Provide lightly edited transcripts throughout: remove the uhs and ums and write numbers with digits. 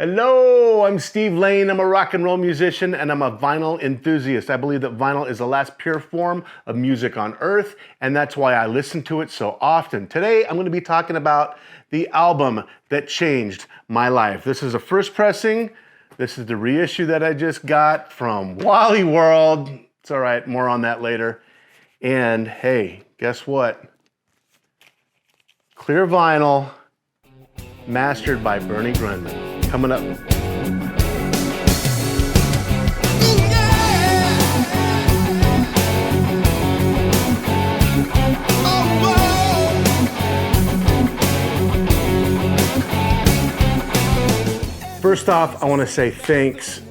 Hello, I'm Steve Lane. I'm a rock and roll musician and I'm a vinyl enthusiast. I believe that vinyl is the last pure form of music on earth, and that's why I listen to it so often. Today, I'm going to be talking about the album that changed my life. This is a first pressing. This is the reissue that I just got from Wally World. It's all right, more on that later. And hey, guess what? Clear vinyl, mastered by Bernie Grundman. Coming up. First off, I want to say thanks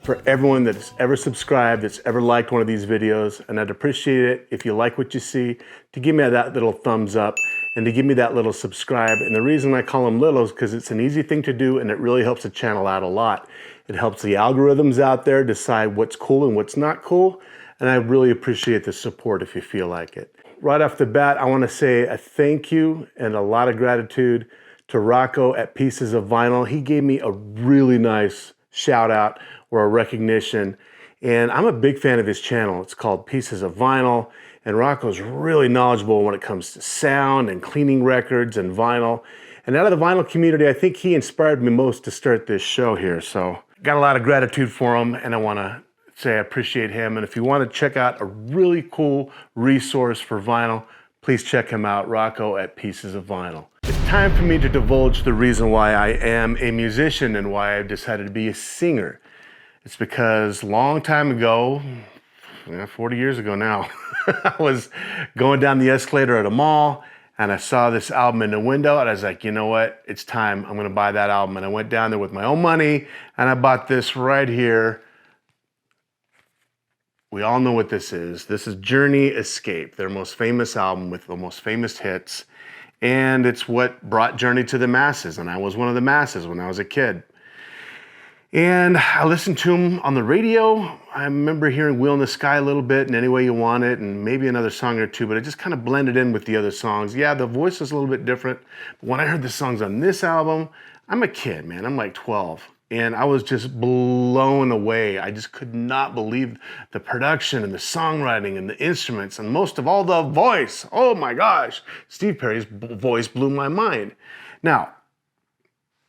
for everyone that's ever subscribed, that's ever liked one of these videos, and I'd appreciate it if you like what you see, to give me that little thumbs up and to give me that little subscribe. And the reason I call them little is because it's an easy thing to do and it really helps the channel out a lot. It helps the algorithms out there decide what's cool and what's not cool, and I really appreciate the support if you feel like it. Right off the bat, I want to say a thank you and a lot of gratitude to Rocco at Pieces of Vinyl. He gave me a really nice shout out or a recognition, and I'm a big fan of his channel. It's called Pieces of Vinyl, and Rocco's really knowledgeable when it comes to sound and cleaning records and vinyl. And out of the vinyl community, I think he inspired me most to start this show here. So got a lot of gratitude for him, and I want to say I appreciate him. And if you want to check out a really cool resource for vinyl, please check him out, Rocco at Pieces of Vinyl. It's time for me to divulge the reason why I am a musician and why I've decided to be a singer. It's because a long time ago, 40 years ago now, I was going down the escalator at a mall and I saw this album in the window and I was like, you know what, it's time, I'm gonna buy that album. And I went down there with my own money and I bought this right here. We all know what this is. This is Journey Escape, their most famous album with the most famous hits. And it's what brought Journey to the masses. And I was one of the masses when I was a kid. And I listened to him on the radio. I remember hearing Wheel in the Sky a little bit and Any Way You Want It and maybe another song or two, but it just kind of blended in with the other songs. Yeah, the voice is a little bit different. But when I heard the songs on this album, I'm a kid, man. I'm like 12. And I was just blown away. I just could not believe the production and the songwriting and the instruments and most of all the voice. Oh my gosh, Steve Perry's voice blew my mind. Now,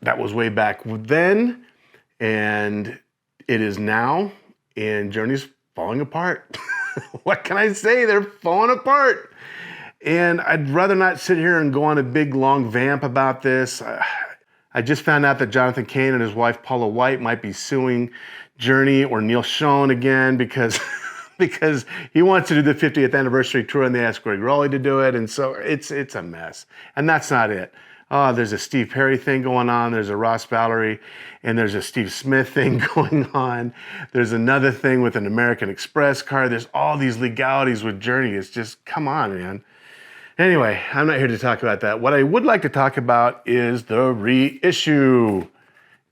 that was way back then. And it is now, and Journey's falling apart. What can I say? They're falling apart. And I'd rather not sit here and go on a big, long vamp about this. I just found out that Jonathan Cain and his wife Paula White might be suing Journey or Neil Schon again because he wants to do the 50th anniversary tour and they asked Greg Rowley to do it. And so it's a mess. And that's not it. There's a Steve Perry thing going on, there's a Ross Valerie, and there's a Steve Smith thing going on. There's another thing with an American Express card. There's all these legalities with Journey. It's just, come on, man. Anyway, I'm not here to talk about that. What I would like to talk about is the reissue.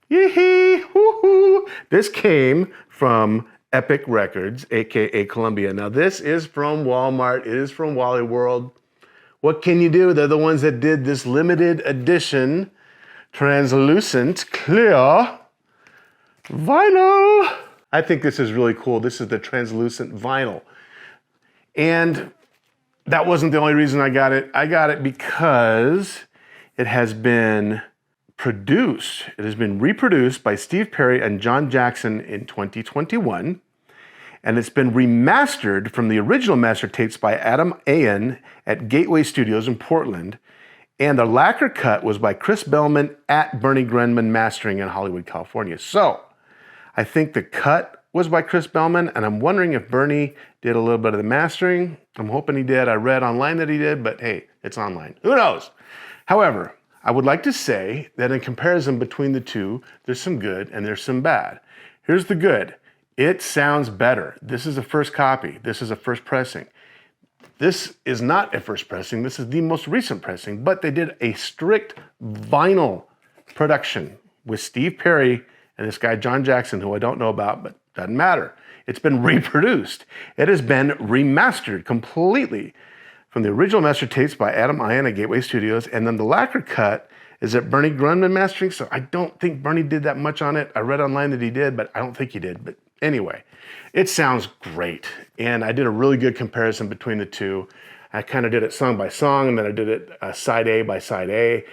Yee-hee, woo-hoo. This came from Epic Records, aka Columbia. Now this is from Walmart, it is from Wally World. What can you do? They're the ones that did this limited edition, translucent, clear vinyl. I think this is really cool. This is the translucent vinyl. And that wasn't the only reason I got it. I got it because it has been produced. It has been reproduced by Steve Perry and John Jackson in 2021. And it's been remastered from the original master tapes by Adam Ayan at Gateway Studios in Portland. And the lacquer cut was by Chris Bellman at Bernie Grundman Mastering in Hollywood, California. So I think the cut was by Chris Bellman, and I'm wondering if Bernie did a little bit of the mastering. I'm hoping he did. I read online that he did, but hey, it's online. Who knows? However, I would like to say that in comparison between the two, there's some good and there's some bad. Here's the good. It sounds better. This is a first copy. This is a first pressing. This is not a first pressing. This is the most recent pressing, but they did a strict vinyl production with Steve Perry and this guy, John Jackson, who I don't know about, but doesn't matter. It's been reproduced. It has been remastered completely from the original master tapes by Adam Ayan at Gateway Studios, and then the lacquer cut Is it Bernie Grundman mastering? So I don't think Bernie did that much on it. I read online that he did, but I don't think he did. But anyway, it sounds great. And I did a really good comparison between the two. I kind of did it song by song, and then I did it side A by side A.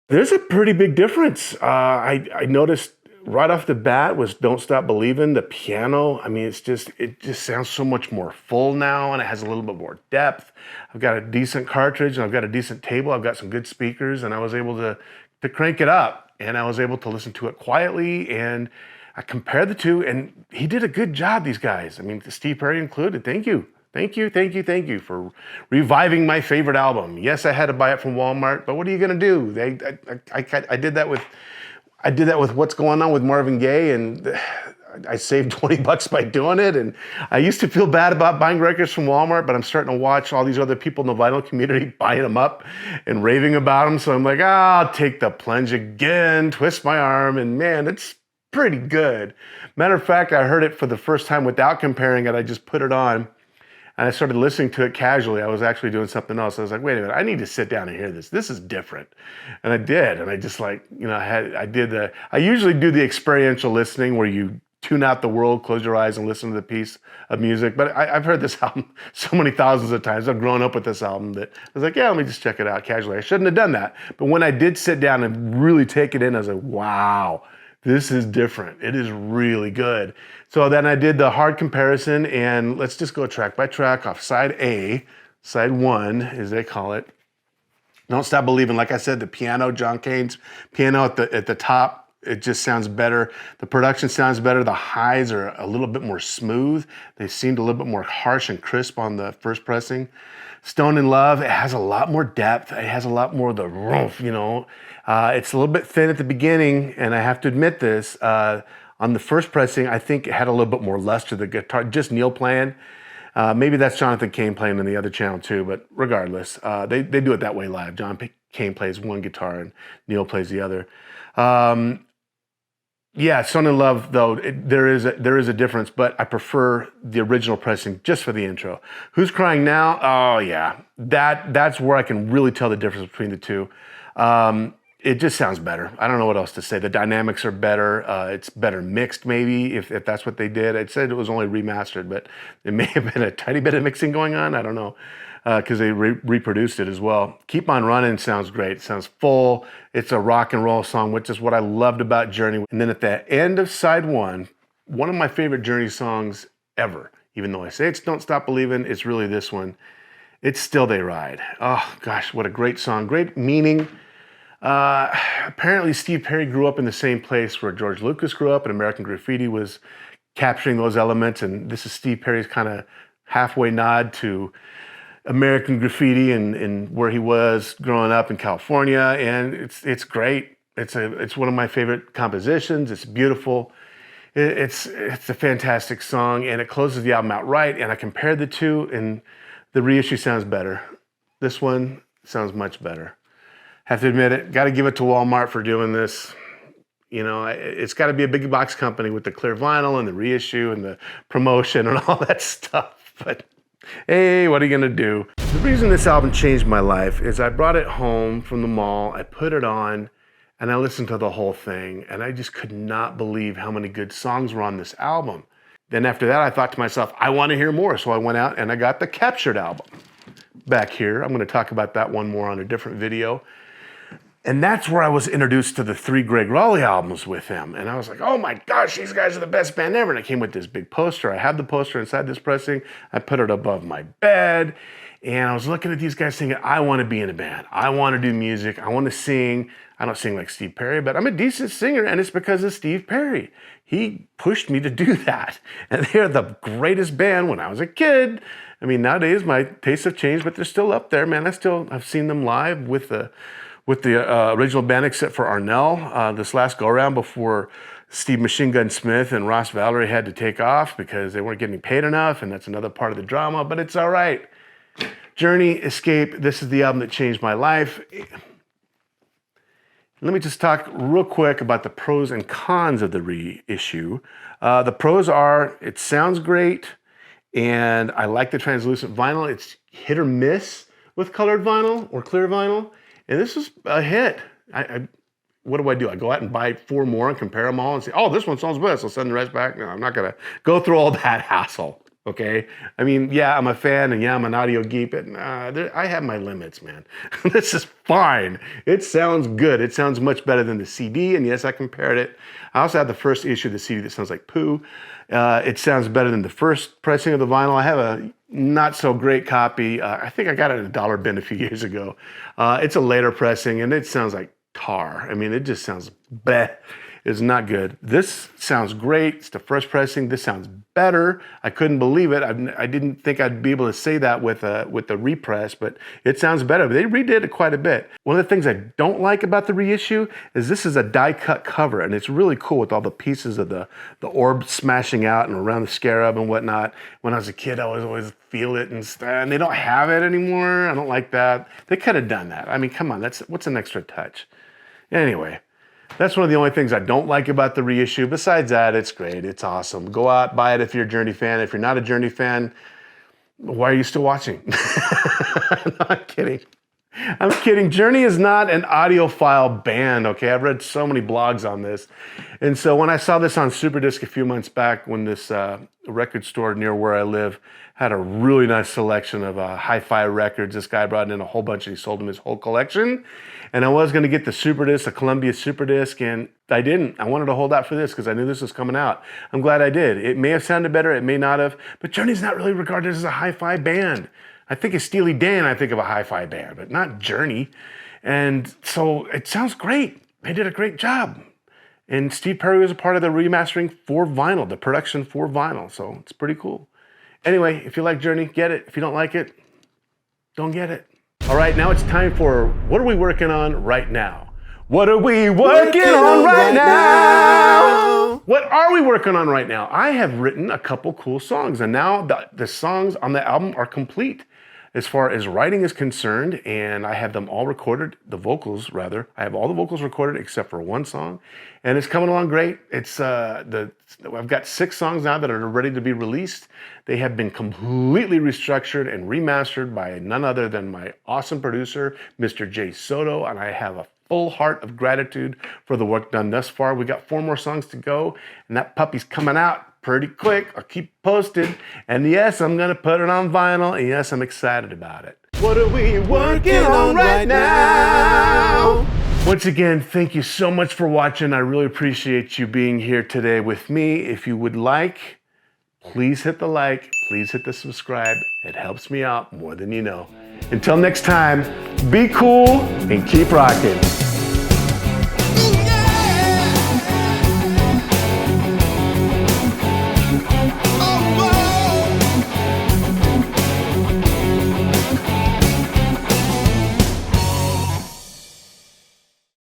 There's a pretty big difference. I noticed right off the bat was Don't Stop Believin', the piano. I mean, it just sounds so much more full now, and it has a little bit more depth. I've got a decent cartridge, and I've got a decent table. I've got some good speakers, and I was able to crank it up, and I was able to listen to it quietly, and I compared the two, and he did a good job, these guys. I mean, Steve Perry included. Thank you. Thank you for reviving my favorite album. Yes, I had to buy it from Walmart, but what are you gonna do? I did that with What's Going On with Marvin Gaye, and I saved 20 bucks by doing it. And I used to feel bad about buying records from Walmart, but I'm starting to watch all these other people in the vinyl community buying them up and raving about them. So I'm like, I'll take the plunge again, twist my arm, and man, it's pretty good. Matter of fact, I heard it for the first time without comparing it. I just put it on. And I started listening to it casually. I was actually doing something else. I was like, wait a minute, I need to sit down and hear this. This is different. And I did. And I just I usually do the experiential listening where you tune out the world, close your eyes and listen to the piece of music. But I've heard this album so many thousands of times. I've grown up with this album that I was like, yeah, let me just check it out casually. I shouldn't have done that. But when I did sit down and really take it in, I was like, wow, this is different. It is really good. So then I did the hard comparison, and let's just go track by track off side A, side 1, as they call it. Don't Stop Believin'. Like I said, the piano, John Cain's piano at the top, it just sounds better. The production sounds better. The highs are a little bit more smooth. They seemed a little bit more harsh and crisp on the first pressing. Stone in Love, it has a lot more depth. It has a lot more of the rumph, you know. It's a little bit thin at the beginning, and I have to admit this. On the first pressing, I think it had a little bit more luster. The guitar, just Neil playing. Maybe that's Jonathan Cain playing on the other channel too, but regardless, they do it that way live. John Cain plays one guitar and Neil plays the other. Yeah, Stone in Love, though, there is a difference, but I prefer the original pressing just for the intro. Who's Crying Now? Oh, yeah. That's where I can really tell the difference between the two. It just sounds better. I don't know what else to say. The dynamics are better. It's better mixed, maybe, if that's what they did. It said it was only remastered, but it may have been a tiny bit of mixing going on. I don't know, because they reproduced it as well. Keep On Running sounds great. It sounds full. It's a rock and roll song, which is what I loved about Journey. And then at the end of side 1, one of my favorite Journey songs ever, even though I say it's Don't Stop Believin', it's really this one. It's Still They Ride. Oh, gosh, what a great song. Great meaning. Apparently Steve Perry grew up in the same place where George Lucas grew up, and American Graffiti was capturing those elements, and this is Steve Perry's kind of halfway nod to American Graffiti and where he was growing up in California, and it's great. It's one of my favorite compositions. It's beautiful. It's a fantastic song, and it closes the album out right, and I compared the two, and the reissue sounds better. This one sounds much better. Have to admit it, got to give it to Walmart for doing this. You know, it's got to be a big box company with the clear vinyl and the reissue and the promotion and all that stuff. But hey, what are you gonna do? The reason this album changed my life is I brought it home from the mall, I put it on, and I listened to the whole thing, and I just could not believe how many good songs were on this album. Then after that, I thought to myself, I want to hear more. So I went out and I got the Captured album back here. I'm gonna talk about that one more on a different video. And that's where I was introduced to the 3 Greg Raleigh albums with him. And I was like, oh my gosh, these guys are the best band ever. And it came with this big poster. I had the poster inside this pressing. I put it above my bed. And I was looking at these guys thinking, I want to be in a band. I want to do music. I want to sing. I don't sing like Steve Perry, but I'm a decent singer. And it's because of Steve Perry. He pushed me to do that. And they're the greatest band when I was a kid. I mean, nowadays my tastes have changed, but they're still up there, man. I've seen them live with the original band, except for Arnell, this last go-around before Steve Machine Gun Smith and Ross Valerie had to take off because they weren't getting paid enough, and that's another part of the drama, but it's all right. Journey, Escape, this is the album that changed my life. Let me just talk real quick about the pros and cons of the reissue. The pros are, it sounds great, and I like the translucent vinyl. It's hit or miss with colored vinyl or clear vinyl. And this is a hit. What do? I go out and buy 4 more and compare them all and say, oh, this one sounds best. I'll send the rest back. No, I'm not going to go through all that hassle. Okay. I mean, yeah, I'm a fan and yeah, I'm an audio geek, but I have my limits, man. This is fine. It sounds good. It sounds much better than the CD. And yes, I compared it. I also have the first issue of the CD that sounds like poo. It sounds better than the first pressing of the vinyl. I have a not so great copy. I think I got it at a dollar bin a few years ago. It's a later pressing and it sounds like tar. I mean, it just sounds bleh. It's not good. This sounds great. It's the first pressing. This sounds better. I couldn't believe it. I didn't think I'd be able to say that with the repress, but it sounds better. They redid it quite a bit. One of the things I don't like about the reissue is this is a die cut cover, and it's really cool with all the pieces of the orb smashing out and around the scarab and whatnot. When I was a kid, I was always feel it and stuff, and they don't have it anymore. I don't like that. They could have done that. I mean, come on, what's an extra touch? Anyway. That's one of the only things I don't like about the reissue. Besides that, it's great. It's awesome. Go out, buy it if you're a Journey fan. If you're not a Journey fan, why are you still watching? No, I'm kidding. I'm kidding. Journey is not an audiophile band, okay? I've read so many blogs on this. And so when I saw this on Superdisc a few months back, when this record store near where I live had a really nice selection of hi-fi records, this guy brought in a whole bunch and he sold them his whole collection. And I was going to get the Superdisc, the Columbia Superdisc, and I didn't. I wanted to hold out for this because I knew this was coming out. I'm glad I did. It may have sounded better, it may not have, but Journey's not really regarded as a hi-fi band. I think of Steely Dan, I think of a hi-fi band, but not Journey. And so it sounds great. They did a great job. And Steve Perry was a part of the remastering for vinyl, the production for vinyl. So it's pretty cool. Anyway, if you like Journey, get it. If you don't like it, don't get it. All right, now it's time for what are we working on right now? What are we working on right now? What are we working on right now? I have written a couple cool songs, and now the songs on the album are complete as far as writing is concerned, and I have them all recorded, the vocals rather. I have all the vocals recorded except for one song, and it's coming along great. It's I've got 6 songs now that are ready to be released. They have been completely restructured and remastered by none other than my awesome producer, Mr. Jay Soto, and I have a full heart of gratitude for the work done thus far. We got 4 more songs to go, and that puppy's coming out pretty quick. I'll keep posted. And yes, I'm gonna put it on vinyl, and yes, I'm excited about it. What are we working on right now? Once again, thank you so much for watching. I really appreciate you being here today with me. If you would like, please hit the like, please hit the subscribe. It helps me out more than you know. Until next time, be cool and keep rocking.